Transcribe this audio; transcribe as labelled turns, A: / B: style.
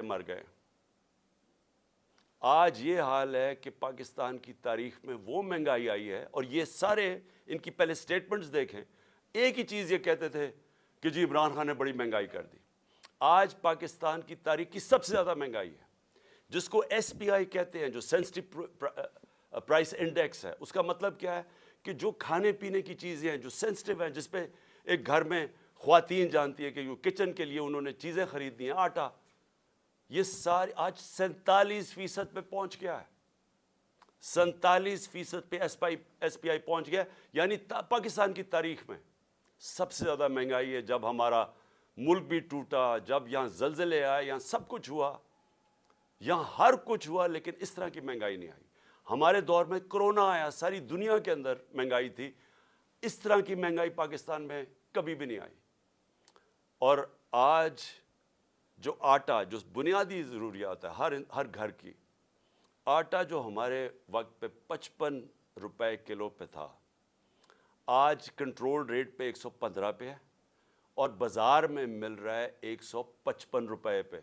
A: مر گئے. آج یہ حال ہے کہ پاکستان کی تاریخ میں وہ مہنگائی آئی ہے, اور یہ سارے ان کی پہلے سٹیٹمنٹس دیکھیں, ایک ہی چیز یہ کہتے تھے کہ جی عمران خان نے بڑی مہنگائی کر دی. آج پاکستان کی تاریخ کی سب سے زیادہ مہنگائی ہے, جس کو ایس پی آئی کہتے ہیں, جو سینسٹیو پرائس انڈیکس ہے. اس کا مطلب کیا ہے کہ جو کھانے پینے کی چیزیں ہیں جو سینسٹیو ہیں, جس پہ ایک گھر میں خواتین جانتی ہے کہ کچن کے لیے انہوں نے چیزیں خریدنی ہیں, آٹا, یہ سارے آج 47% پہ پہنچ گیا ہے. 47% پہ ایس پی آئی پہنچ گیا, یعنی پاکستان کی تاریخ میں سب سے زیادہ مہنگائی ہے. جب ہمارا ملک بھی ٹوٹا, جب یہاں زلزلے آئے, یہاں سب کچھ ہوا, یہاں ہر کچھ ہوا, لیکن اس طرح کی مہنگائی نہیں آئی. ہمارے دور میں کرونا آیا, ساری دنیا کے اندر مہنگائی تھی, اس طرح کی مہنگائی پاکستان میں کبھی بھی نہیں آئی. اور آج جو آٹا, جو بنیادی ضروریات ہے ہر گھر کی, آٹا جو ہمارے وقت پہ 55 روپے کلو پہ تھا, آج کنٹرول ریٹ پہ 115 پہ ہے, اور بازار میں مل رہا ہے 155 روپے پہ.